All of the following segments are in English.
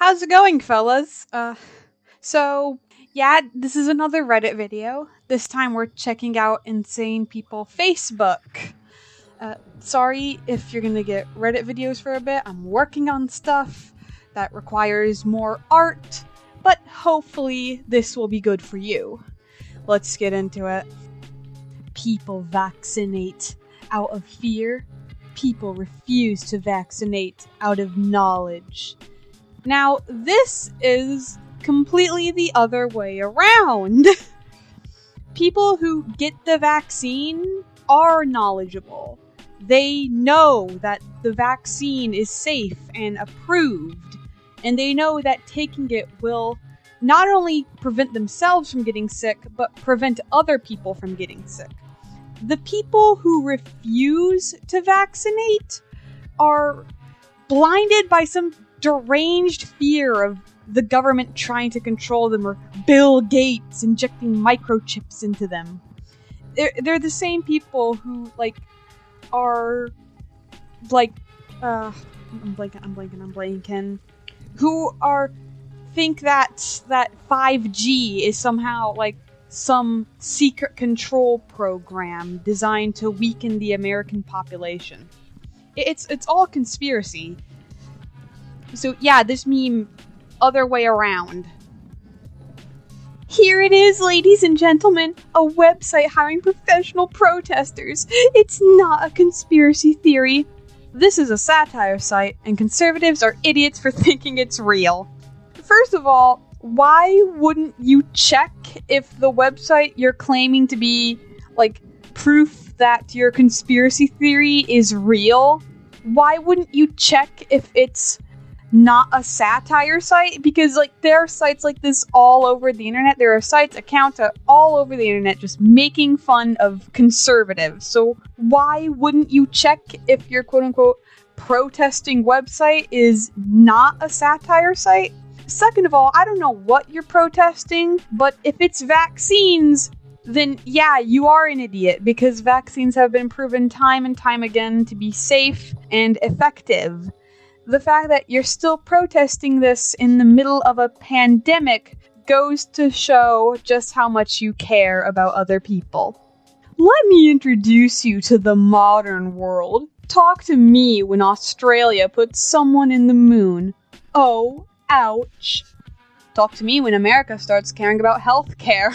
How's it going, fellas? Yeah, this is another Reddit video. This time we're checking out Insane People Facebook. Sorry if you're gonna get Reddit videos for a bit. I'm working on stuff that requires more art, but hopefully this will be good for you. Let's get into it. People vaccinate out of fear. People refuse to vaccinate out of knowledge. Now, this is completely the other way around. People who get the vaccine are knowledgeable. They know that the vaccine is safe and approved, and they know that taking it will not only prevent themselves from getting sick, but prevent other people from getting sick. The people who refuse to vaccinate are blinded by some deranged fear of the government trying to control them, or Bill Gates injecting microchips into them. They're the same people who are I'm blanking. Who think that 5G is somehow some secret control program designed to weaken the American population. It's all conspiracy. So yeah, this meme, other way around. Here it is, ladies and gentlemen, a website hiring professional protesters. It's not a conspiracy theory. This is a satire site, and conservatives are idiots for thinking it's real. First of all, why wouldn't you check if the website you're claiming to be, proof that your conspiracy theory is real? Why wouldn't you check if it's not a satire site? Because there are sites like this all over the internet. There are accounts all over the internet just making fun of conservatives. So why wouldn't you check if your quote-unquote protesting website is not a satire site? Second of all, I don't know what you're protesting, but if it's vaccines, then yeah, you are an idiot, because vaccines have been proven time and time again to be safe and effective. The fact that you're still protesting this in the middle of a pandemic goes to show just how much you care about other people. Let me introduce you to the modern world. Talk to me when Australia puts someone in the moon. Oh, ouch. Talk to me when America starts caring about healthcare.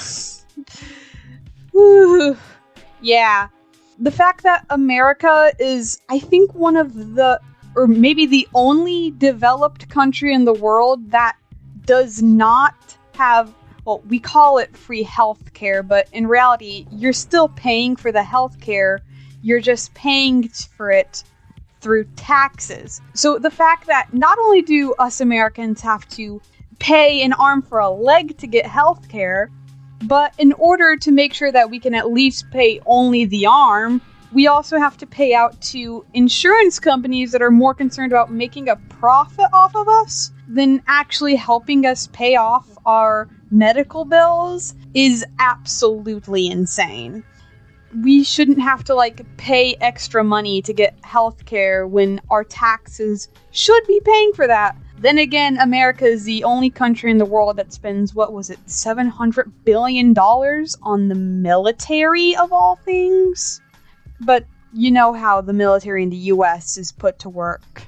Yeah. The fact that America is, I think, one of the, or maybe the only developed country in the world that does not have, well, we call it free healthcare, but in reality, you're still paying for the healthcare. You're just paying for it through taxes. So the fact that not only do us Americans have to pay an arm for a leg to get healthcare, but in order to make sure that we can at least pay only the arm, we also have to pay out to insurance companies that are more concerned about making a profit off of us than actually helping us pay off our medical bills is absolutely insane. We shouldn't have to pay extra money to get healthcare when our taxes should be paying for that. Then again, America is the only country in the world that spends, $700 billion on the military of all things? But you know how the military in the US is put to work.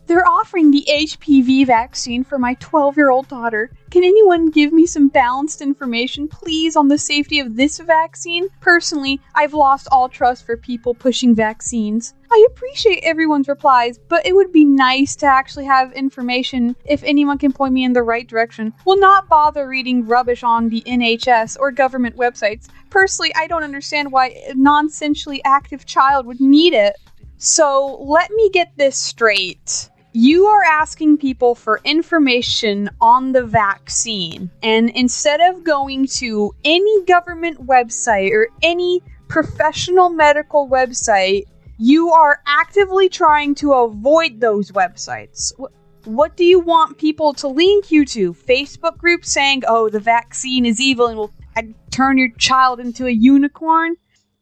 They're offering the HPV vaccine for my 12-year-old daughter. Can anyone give me some balanced information, please, on the safety of this vaccine? Personally, I've lost all trust for people pushing vaccines. I appreciate everyone's replies, but it would be nice to actually have information if anyone can point me in the right direction. Will not bother reading rubbish on the NHS or government websites. Personally, I don't understand why a non-sentially active child would need it. So, let me get this straight. You are asking people for information on the vaccine, and instead of going to any government website or any professional medical website, you are actively trying to avoid those websites. What do you want people to link you to? Facebook groups saying, oh, the vaccine is evil and will turn your child into a unicorn?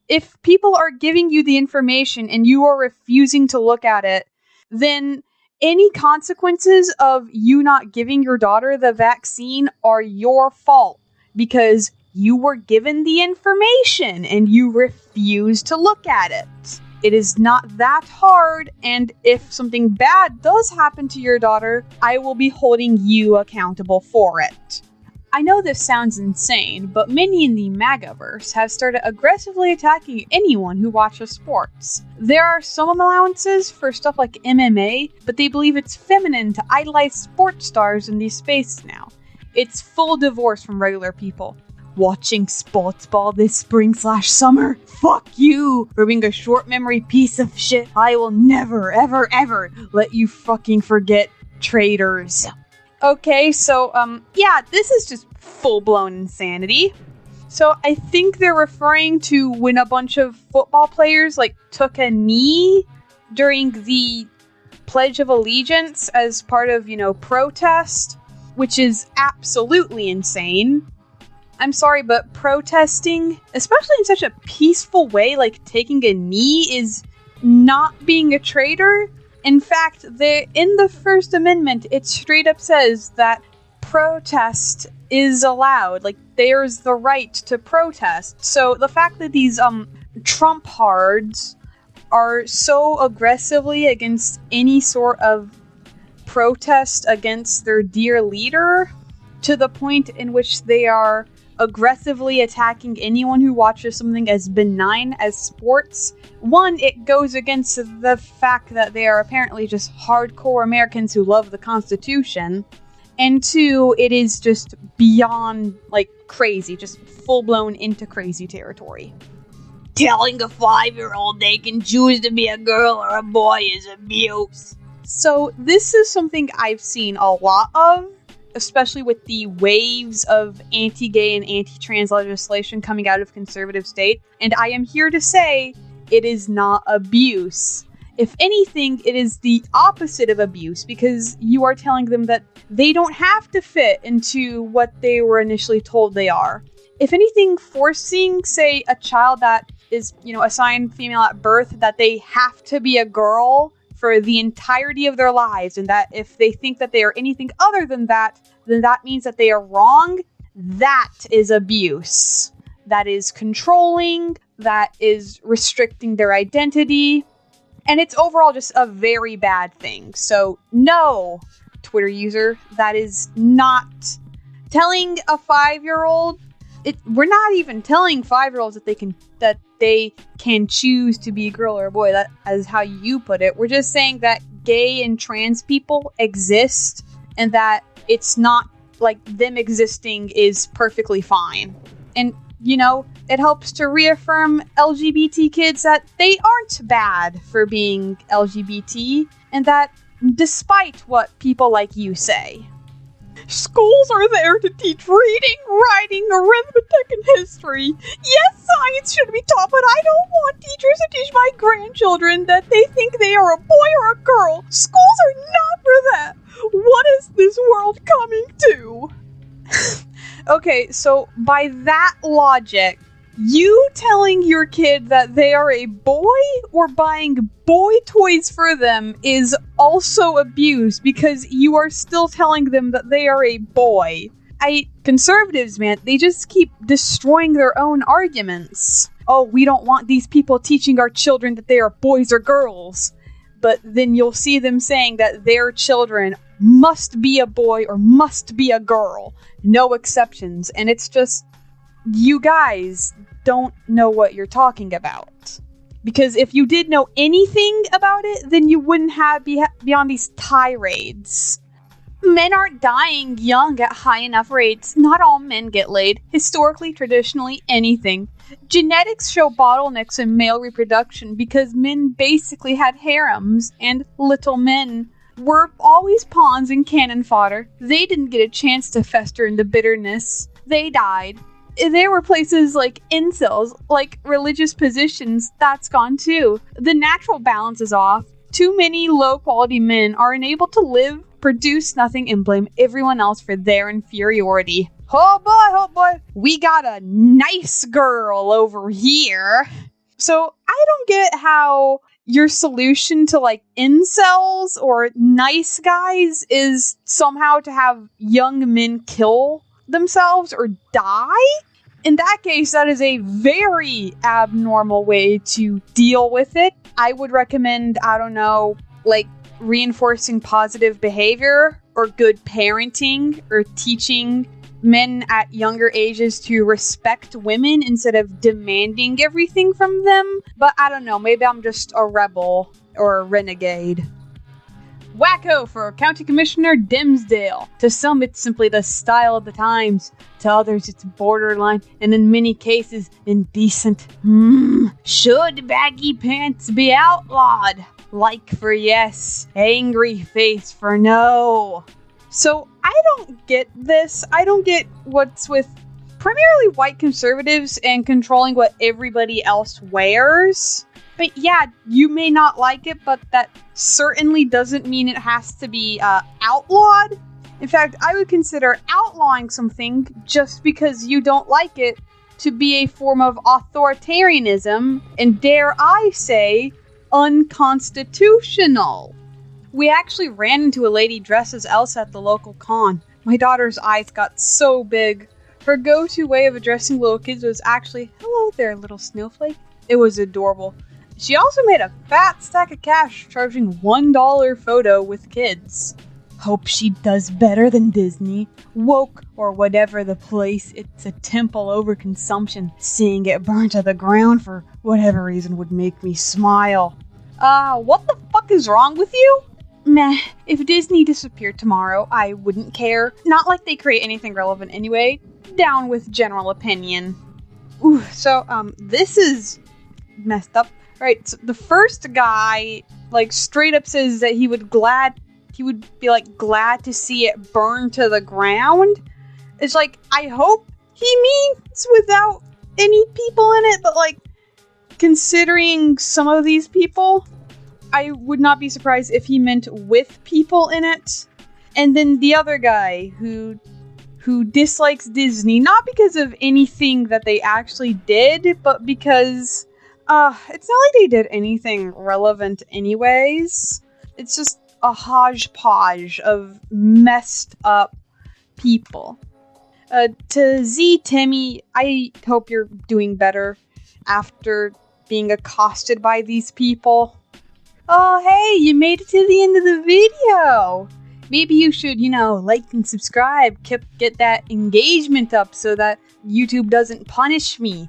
If people are giving you the information and you are refusing to look at it, then Any consequences of you not giving your daughter the vaccine are your fault because you were given the information and you refused to look at it. It is not that hard, and if something bad does happen to your daughter, I will be holding you accountable for it. I know this sounds insane, but many in the MAGAverse have started aggressively attacking anyone who watches sports. There are some allowances for stuff like MMA, but they believe it's feminine to idolize sports stars in these spaces now. It's full divorce from regular people. Watching sports ball this spring/summer? Fuck you for being a short memory piece of shit. I will never, ever, ever let you fucking forget, traitors. Okay, so, this is just full-blown insanity. So I think they're referring to when a bunch of football players, took a knee during the Pledge of Allegiance as part of, protest, which is absolutely insane. I'm sorry, but protesting, especially in such a peaceful way, like taking a knee, is not being a traitor. In fact, in the First Amendment, it straight up says that protest is allowed. There's the right to protest. So the fact that these Trump-hards are so aggressively against any sort of protest against their dear leader, to the point in which they are aggressively attacking anyone who watches something as benign as sports. One, it goes against the fact that they are apparently just hardcore Americans who love the Constitution. And two, it is just beyond, crazy, just full-blown into crazy territory. Telling a 5-year-old they can choose to be a girl or a boy is abuse. So this is something I've seen a lot of, especially with the waves of anti-gay and anti-trans legislation coming out of conservative state. And I am here to say it is not abuse. If anything, it is the opposite of abuse, because you are telling them that they don't have to fit into what they were initially told they are. If anything, forcing, say, a child that is, assigned female at birth, that they have to be a girl for the entirety of their lives, and that if they think that they are anything other than that, then that means that they are wrong. That is abuse. That is controlling. That is restricting their identity. And it's overall just a very bad thing. So, no, Twitter user, that is not telling a 5-year-old. We're not even telling 5-year-olds that they can choose to be a girl or a boy. That is how you put it. We're just saying that gay and trans people exist, and that it's not like them existing is perfectly fine. And, it helps to reaffirm LGBT kids that they aren't bad for being LGBT, and that despite what people like you say. Schools are there to teach reading, writing, arithmetic, and history. Yes, science should be taught, but I don't want teachers to teach my grandchildren that they think they are a boy or a girl. Schools are not for that. What is this world coming to? Okay, so by that logic, you telling your kid that they are a boy or buying boy toys for them is also abuse, because you are still telling them that they are a boy. Conservatives, man, they just keep destroying their own arguments. Oh, we don't want these people teaching our children that they are boys or girls. But then you'll see them saying that their children must be a boy or must be a girl. No exceptions. And it's just, you guys don't know what you're talking about. Because if you did know anything about it, then you wouldn't be on these tirades. Men aren't dying young at high enough rates. Not all men get laid. Historically, traditionally, anything. Genetics show bottlenecks in male reproduction because men basically had harems, and little men were always pawns and cannon fodder. They didn't get a chance to fester into bitterness. They died. There were places like incels, like religious positions, that's gone too. The natural balance is off. Too many low-quality men are unable to live, produce nothing, and blame everyone else for their inferiority. Oh boy, we got a nice girl over here. So I don't get how your solution to like incels or nice guys is somehow to have young men kill themselves or die, in that case, that is a very abnormal way to deal with it. I would recommend, I don't know, like reinforcing positive behavior or good parenting or teaching men at younger ages to respect women instead of demanding everything from them. But I don't know, maybe I'm just a rebel or a renegade. Wacko for County Commissioner Dimsdale. To some, it's simply the style of the times. To others, it's borderline, and in many cases, indecent. Should baggy pants be outlawed? Like for yes, angry face for no. So, I don't get this. I don't get what's with primarily white conservatives and controlling what everybody else wears. But yeah, you may not like it, but that certainly doesn't mean it has to be outlawed. In fact, I would consider outlawing something just because you don't like it to be a form of authoritarianism, and dare I say, unconstitutional. We actually ran into a lady dressed as Elsa at the local con. My daughter's eyes got so big. Her go-to way of addressing little kids was actually, "Hello there, little snowflake." It was adorable. She also made a fat stack of cash charging $1 photo with kids. Hope she does better than Disney. Woke, or whatever the place, it's a temple overconsumption. Seeing it burn to the ground for whatever reason would make me smile. What the fuck is wrong with you? Meh, if Disney disappeared tomorrow, I wouldn't care. Not like they create anything relevant anyway. Down with general opinion. Ooh, so, this is messed up. Right, so the first guy, like, straight up says that he would be, like, glad to see it burn to the ground. It's like, I hope he means without any people in it, but, like, considering some of these people, I would not be surprised if he meant with people in it. And then the other guy who dislikes Disney, not because of anything that they actually did, but because it's not like they did anything relevant anyways. It's just a hodgepodge of messed up people. To Z Timmy, I hope you're doing better after being accosted by these people. Oh, hey, you made it to the end of the video. Maybe you should, like and subscribe, get that engagement up so that YouTube doesn't punish me.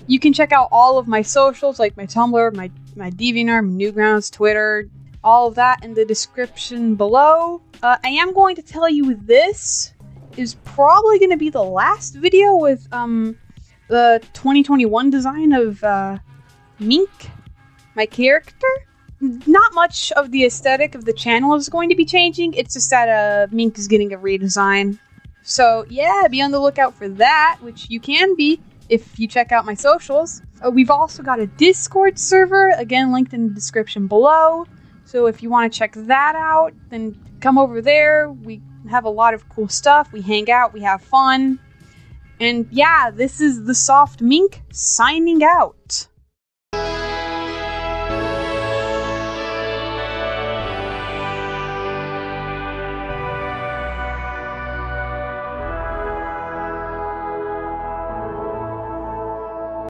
You can check out all of my socials, like my Tumblr, my DeviantArt, my Newgrounds, Twitter, all of that in the description below. I am going to tell you this is probably going to be the last video with the 2021 design of Mink, my character. Not much of the aesthetic of the channel is going to be changing. It's just that Mink is getting a redesign. So yeah, be on the lookout for that, which you can be if you check out my socials. We've also got a Discord server, again linked in the description below. So if you want to check that out, then come over there. We have a lot of cool stuff. We hang out, we have fun. And yeah, this is TheSoftMink signing out.